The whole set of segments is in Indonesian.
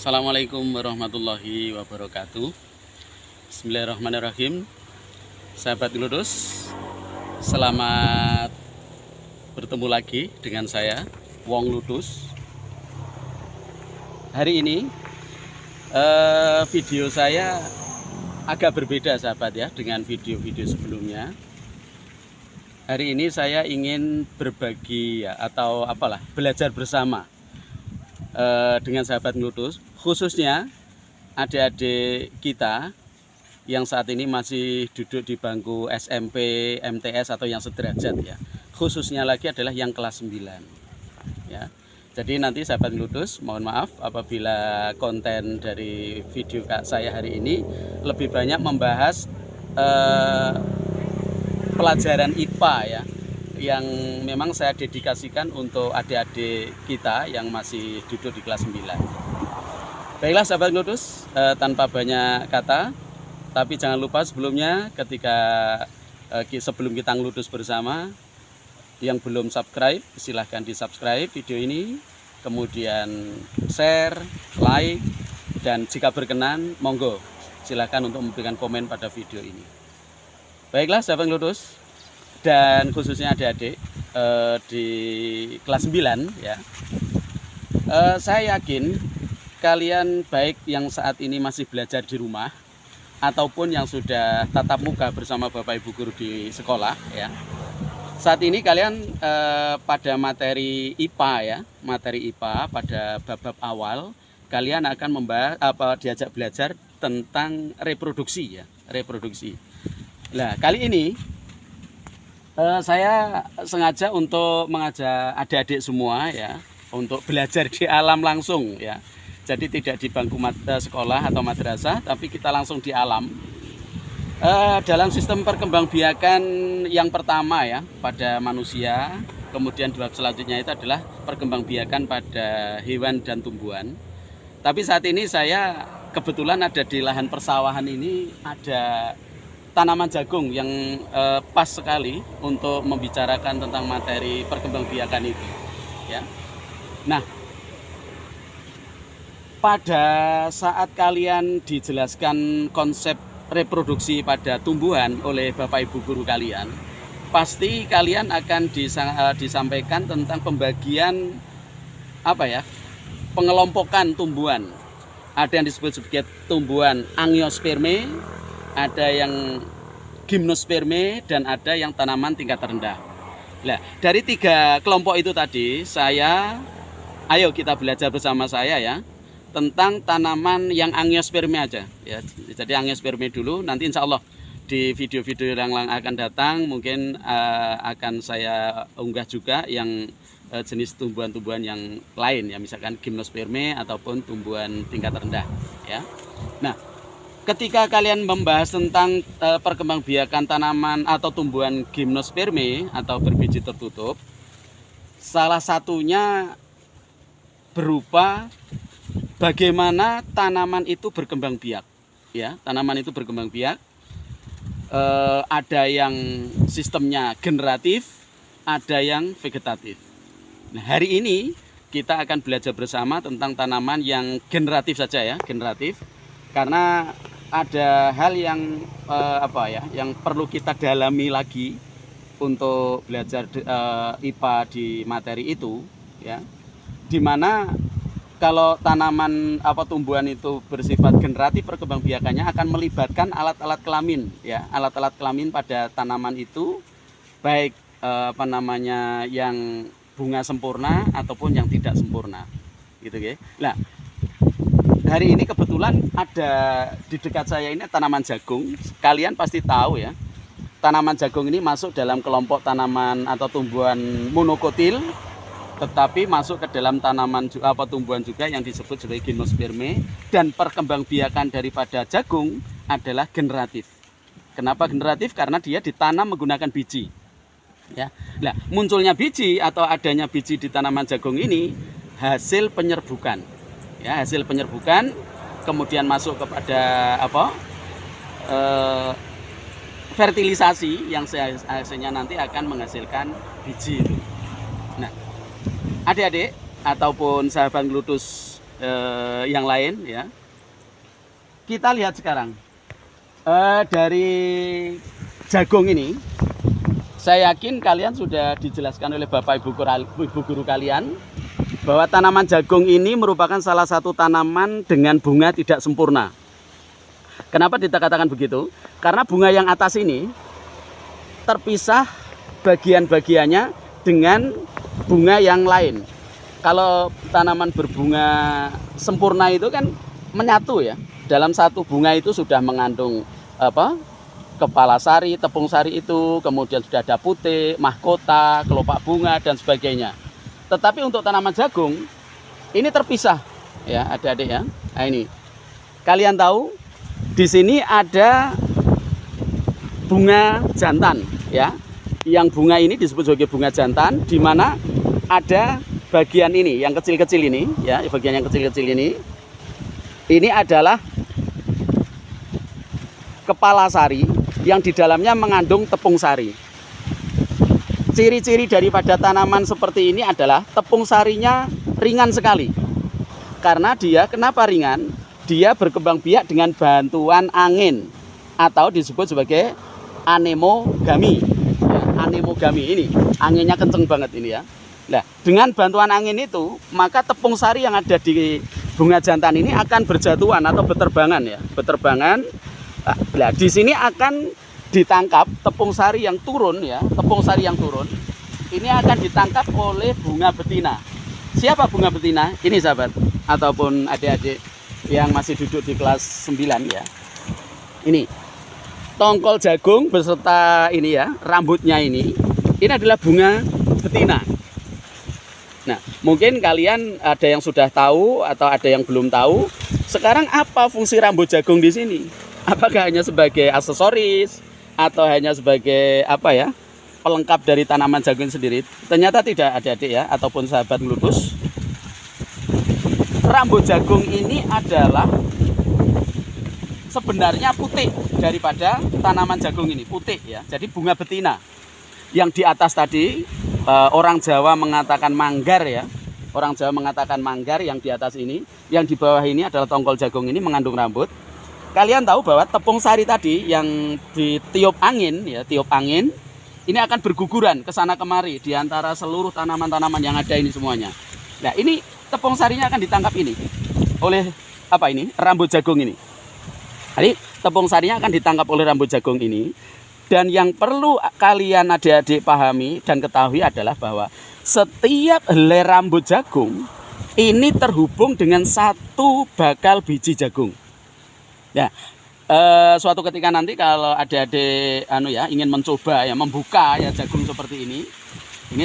Assalamualaikum warahmatullahi wabarakatuh. Bismillahirrahmanirrahim. Sahabat Ludus, selamat bertemu lagi dengan saya, Wong Ludus. Hari ini video saya agak berbeda sahabat ya dengan video-video sebelumnya. Hari ini saya ingin berbagi ya, atau belajar bersama dengan sahabat Ludus, khususnya adik-adik kita yang saat ini masih duduk di bangku SMP, MTS atau yang sederajat ya. Khususnya lagi adalah yang kelas 9 ya. Jadi nanti sahabat Ludus, mohon maaf apabila konten dari video saya hari ini lebih banyak membahas pelajaran IPA ya, yang memang saya dedikasikan untuk adik-adik kita yang masih duduk di kelas 9. Baiklah sahabat Ludus, tanpa banyak kata, tapi jangan lupa sebelumnya sebelum kita ngeludus bersama, yang belum subscribe silahkan di subscribe video ini, kemudian share, like, dan jika berkenan monggo silahkan untuk memberikan komen pada video ini. Baiklah sahabat Ludus, dan khususnya adik-adik di kelas 9 ya, saya yakin kalian baik yang saat ini masih belajar di rumah ataupun yang sudah tatap muka bersama Bapak Ibu guru di sekolah ya, saat ini kalian pada materi IPA ya, materi IPA pada bab-bab awal kalian akan membahas diajak belajar tentang reproduksi ya, reproduksi. Nah, kali ini saya sengaja untuk mengajak adik-adik semua ya untuk belajar di alam langsung ya. Jadi tidak di bangku sekolah atau madrasah, tapi kita langsung di alam. Dalam sistem perkembangbiakan yang pertama ya pada manusia, kemudian bab selanjutnya itu adalah perkembangbiakan pada hewan dan tumbuhan. Tapi saat ini saya kebetulan ada di lahan persawahan ini, ada tanaman jagung yang pas sekali untuk membicarakan tentang materi perkembangbiakan itu ya. Nah, pada saat kalian dijelaskan konsep reproduksi pada tumbuhan oleh Bapak Ibu guru kalian, pasti kalian akan disampaikan tentang pembagian pengelompokan tumbuhan. Ada yang disebut sebagai tumbuhan angiosperme, ada yang gimnosperme, dan ada yang tanaman tingkat rendah. Nah, dari 3 kelompok itu tadi ayo kita belajar bersama saya ya tentang tanaman yang angiosperme aja ya. Jadi angiosperme dulu, nanti insya Allah di video-video yang akan datang mungkin akan saya unggah juga yang jenis tumbuhan-tumbuhan yang lain ya, misalkan gimnosperme ataupun tumbuhan tingkat rendah ya. Nah, ketika kalian membahas tentang perkembangbiakan tanaman atau tumbuhan gimnosperme atau berbiji tertutup, salah satunya berupa bagaimana tanaman itu berkembang biak ya. Tanaman itu berkembang biak, ada yang sistemnya generatif, ada yang vegetatif. Nah, hari ini kita akan belajar bersama tentang tanaman yang generatif saja ya, generatif, karena ada hal yang yang perlu kita dalami lagi untuk belajar IPA di materi itu ya, dimana kalau tanaman tumbuhan itu bersifat generatif, perkembangbiakannya akan melibatkan alat-alat kelamin ya, alat-alat kelamin pada tanaman itu, baik yang bunga sempurna ataupun yang tidak sempurna gitu ya. Nah, hari ini kebetulan ada di dekat saya ini tanaman jagung. Kalian pasti tahu ya, tanaman jagung ini masuk dalam kelompok tanaman atau tumbuhan monokotil, tetapi masuk ke dalam tanaman tumbuhan juga yang disebut sebagai gimnosperme, dan perkembangbiakan daripada jagung adalah generatif. Kenapa generatif? Karena dia ditanam menggunakan biji ya. Nah, munculnya biji atau adanya biji di tanaman jagung ini hasil penyerbukan ya, hasil penyerbukan kemudian masuk kepada fertilisasi yang hasilnya nanti akan menghasilkan biji itu. Nah, adik-adik ataupun sahabat Ludus yang lain ya. Kita lihat sekarang dari jagung ini, saya yakin kalian sudah dijelaskan oleh Bapak Ibu guru kalian bahwa tanaman jagung ini merupakan salah satu tanaman dengan bunga tidak sempurna. Kenapa dikatakan begitu? Karena bunga yang atas ini terpisah bagian-bagiannya dengan bunga yang lain. Kalau tanaman berbunga sempurna itu kan menyatu ya. Dalam satu bunga itu sudah mengandung kepala sari, tepung sari itu, kemudian sudah ada putih, mahkota, kelopak bunga dan sebagainya. Tetapi untuk tanaman jagung ini terpisah ya, adik-adik ya. Nah ini. Kalian tahu di sini ada bunga jantan ya. Yang bunga ini disebut sebagai bunga jantan, di mana ada bagian ini, yang kecil-kecil ini, ya, bagian yang kecil-kecil ini adalah kepala sari yang di dalamnya mengandung tepung sari. Ciri-ciri daripada tanaman seperti ini adalah tepung sarinya ringan sekali. Karena dia, kenapa ringan? Dia berkembang biak dengan bantuan angin atau disebut sebagai anemogami. Ya, anemogami ini, anginnya kenceng banget ini ya. Nah, dengan bantuan angin itu, maka tepung sari yang ada di bunga jantan ini akan berjatuhan atau beterbangan ya, beterbangan. Nah, di sini akan ditangkap tepung sari yang turun ya, tepung sari yang turun. Ini akan ditangkap oleh bunga betina. Siapa bunga betina? Ini sahabat ataupun adik-adik yang masih duduk di kelas 9 ya. Ini tongkol jagung beserta ini ya, rambutnya ini adalah bunga betina. Nah, mungkin kalian ada yang sudah tahu atau ada yang belum tahu. Sekarang apa fungsi rambut jagung di sini? Apakah hanya sebagai aksesoris atau hanya sebagai apa ya, pelengkap dari tanaman jagung sendiri? Ternyata tidak, adik-adik ya, ataupun sahabat ngeludus. Rambut jagung ini adalah sebenarnya putih daripada tanaman jagung ini, putih ya. Jadi bunga betina. Yang di atas tadi orang Jawa mengatakan manggar ya. Orang Jawa mengatakan manggar yang di atas ini, yang di bawah ini adalah tongkol jagung ini mengandung rambut. Kalian tahu bahwa tepung sari tadi yang ditiup angin ya, tiup angin ini akan berguguran ke sana kemari di antara seluruh tanaman-tanaman yang ada ini semuanya. Nah, ini tepung sarinya akan ditangkap ini oleh apa ini? Rambut jagung ini. Jadi tepung sarinya akan ditangkap oleh rambut jagung ini. Dan yang perlu kalian adik-adik pahami dan ketahui adalah bahwa setiap helai rambut jagung ini terhubung dengan satu bakal biji jagung. Ya, suatu ketika nanti kalau adik-adik ingin mencoba ya, membuka ya jagung seperti ini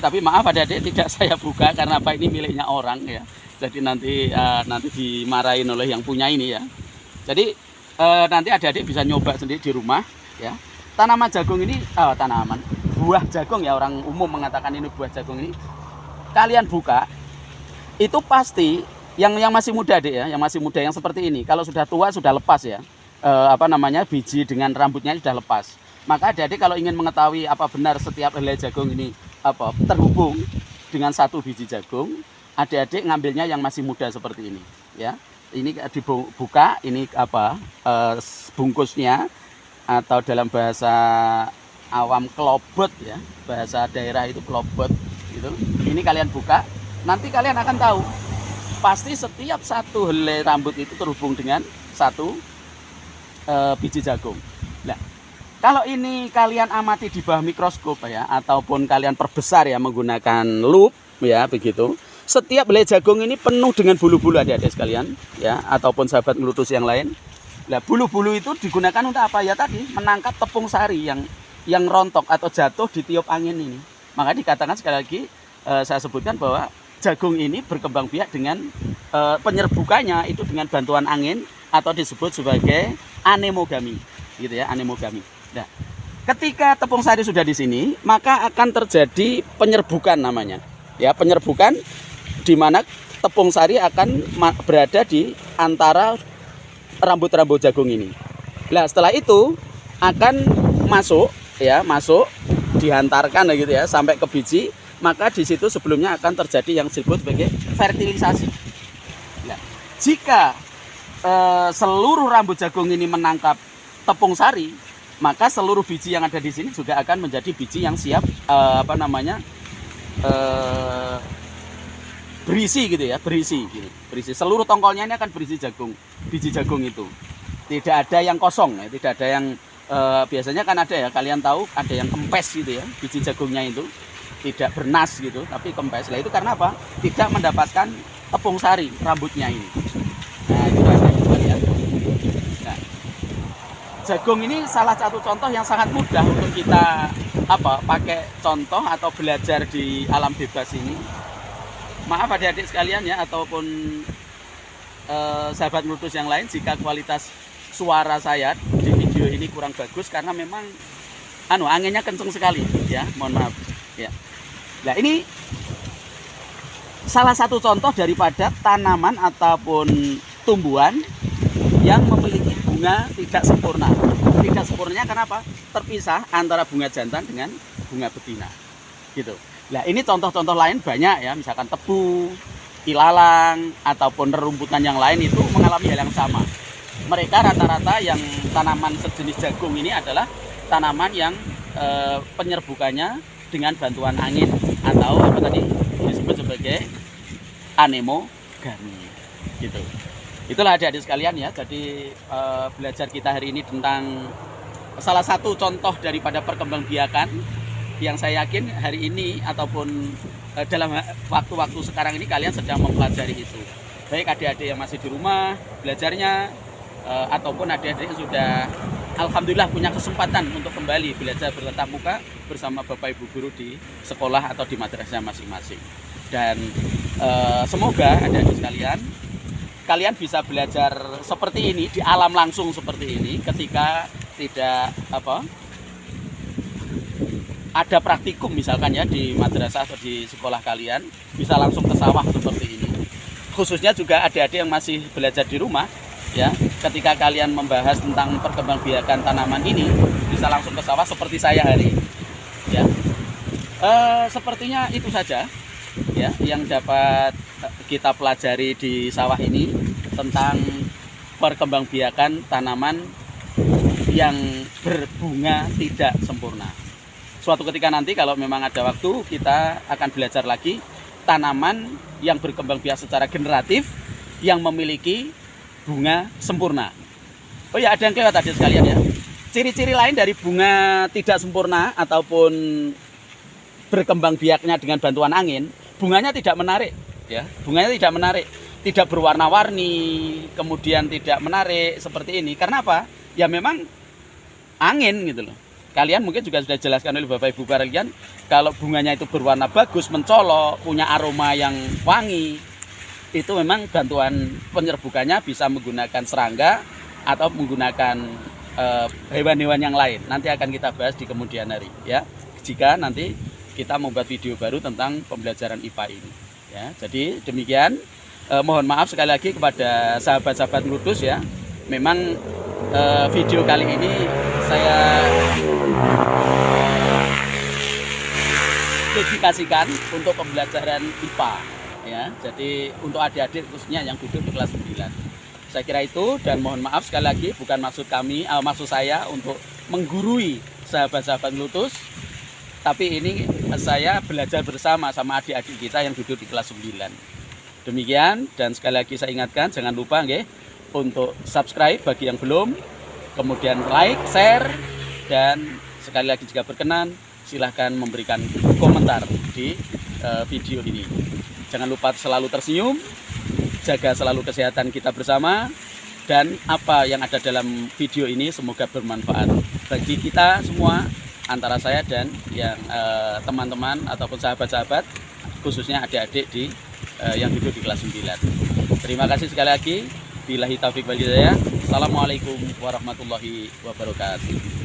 tapi maaf adik-adik tidak saya buka karena apa, ini miliknya orang ya. Jadi nanti dimarahin oleh yang punya ini ya. Jadi nanti adik-adik bisa nyoba sendiri di rumah ya. Tanaman jagung ini, buah jagung ya, orang umum mengatakan ini buah jagung ini. Kalian buka, itu pasti yang masih muda deh ya, yang masih muda yang seperti ini. Kalau sudah tua sudah lepas ya, biji dengan rambutnya sudah lepas. Maka adik-adik kalau ingin mengetahui apa benar setiap helai jagung ini terhubung dengan satu biji jagung, adik-adik ngambilnya yang masih muda seperti ini ya. Ini dibuka, ini bungkusnya. Atau dalam bahasa awam kelobot ya, bahasa daerah itu kelobot gitu. Ini kalian buka, nanti kalian akan tahu pasti setiap satu helai rambut itu terhubung dengan satu biji jagung. Nah, kalau ini kalian amati di bawah mikroskop ya, ataupun kalian perbesar ya menggunakan lup ya begitu. Setiap helai jagung ini penuh dengan bulu-bulu adik-adik sekalian ya, ataupun sahabat ngelutus yang lain. Nah, bulu-bulu itu digunakan untuk apa ya tadi? Menangkap tepung sari yang rontok atau jatuh di tiup angin ini. Maka dikatakan sekali lagi saya sebutkan bahwa jagung ini berkembang biak dengan penyerbukannya itu dengan bantuan angin atau disebut sebagai anemogami, gitu ya, anemogami. Nah, ketika tepung sari sudah di sini, maka akan terjadi penyerbukan namanya. Ya, penyerbukan di mana tepung sari akan berada di antara rambut-rambut jagung ini. Nah, setelah itu akan masuk dihantarkan gitu ya sampai ke biji, maka di situ sebelumnya akan terjadi yang disebut sebagai fertilisasi. Nah, Jika seluruh rambut jagung ini menangkap tepung sari, maka seluruh biji yang ada di sini juga akan menjadi biji yang siap berisi gitu ya, berisi. Seluruh tongkolnya ini akan berisi jagung, biji jagung itu. Tidak ada yang kosong, ya. Tidak ada yang biasanya kan ada ya, kalian tahu ada yang kempes gitu ya, biji jagungnya itu tidak bernas gitu, tapi kempes. Lah itu karena apa? Tidak mendapatkan tepung sari rambutnya ini. Nah itu ada kita lihat. Nah, jagung ini salah satu contoh yang sangat mudah untuk kita pakai contoh atau belajar di alam bebas ini. Maaf adik-adik sekalian ya, ataupun sahabat Ngluthus yang lain jika kualitas suara saya di video ini kurang bagus karena memang anginnya kenceng sekali ya, mohon maaf ya. Nah ini salah satu contoh daripada tanaman ataupun tumbuhan yang memiliki bunga tidak sempurna. Tidak sempurnanya kenapa? Terpisah antara bunga jantan dengan bunga betina gitu. Nah ini contoh-contoh lain banyak ya, misalkan tebu, ilalang, ataupun rerumputan yang lain itu mengalami hal yang sama. Mereka rata-rata yang tanaman sejenis jagung ini adalah tanaman yang penyerbukannya dengan bantuan angin atau apa tadi disebut sebagai anemogami gitu. Itulah adik-adik sekalian ya, jadi belajar kita hari ini tentang salah satu contoh daripada perkembangbiakan yang saya yakin hari ini ataupun dalam waktu-waktu sekarang ini kalian sedang mempelajari itu. Baik adik-adik yang masih di rumah belajarnya ataupun adik-adik yang sudah alhamdulillah punya kesempatan untuk kembali belajar bertatap muka bersama Bapak Ibu guru di sekolah atau di madrasah masing-masing. Dan semoga adik-adik sekalian kalian bisa belajar seperti ini di alam langsung seperti ini ketika tidak ada praktikum misalkan ya di madrasah atau di sekolah kalian bisa langsung ke sawah seperti ini. Khususnya juga adik-adik yang masih belajar di rumah ya, ketika kalian membahas tentang perkembangbiakan tanaman ini bisa langsung ke sawah seperti saya hari ini ya. Sepertinya itu saja ya yang dapat kita pelajari di sawah ini tentang perkembangbiakan tanaman yang berbunga tidak sempurna. Suatu ketika nanti kalau memang ada waktu kita akan belajar lagi tanaman yang berkembang biak secara generatif yang memiliki bunga sempurna. Oh ya, ada yang kelewat tadi sekalian ya. Ciri-ciri lain dari bunga tidak sempurna ataupun berkembang biaknya dengan bantuan angin, bunganya tidak menarik ya. Bunganya tidak menarik, tidak berwarna-warni, kemudian tidak menarik seperti ini. Karena apa? Ya memang angin gitu loh. Kalian mungkin juga sudah jelaskan oleh Bapak Ibu kalian, kalau bunganya itu berwarna bagus, mencolok, punya aroma yang wangi, itu memang bantuan penyerbukannya bisa menggunakan serangga atau menggunakan hewan-hewan yang lain. Nanti akan kita bahas di kemudian hari ya, jika nanti kita membuat video baru tentang pembelajaran IPA ini ya. Jadi demikian, mohon maaf sekali lagi kepada sahabat-sahabat Ngluthus ya. Memang video kali ini saya dedikasikan untuk pembelajaran IPA ya. Jadi untuk adik-adik khususnya yang duduk di kelas 9. Saya kira itu, dan mohon maaf sekali lagi bukan maksud maksud saya untuk menggurui sahabat-sahabat Ngluthus, tapi ini saya belajar bersama sama adik-adik kita yang duduk di kelas 9. Demikian, dan sekali lagi saya ingatkan jangan lupa untuk subscribe bagi yang belum, kemudian like, share, dan sekali lagi jika berkenan silahkan memberikan komentar di video ini. Jangan lupa selalu tersenyum, jaga selalu kesehatan kita bersama, dan apa yang ada dalam video ini semoga bermanfaat bagi kita semua, antara saya dan yang teman-teman ataupun sahabat-sahabat, khususnya adik-adik yang duduk di kelas 9. Terima kasih sekali lagi. Billahi taufiq wal hidayah. Assalamualaikum warahmatullahi wabarakatuh.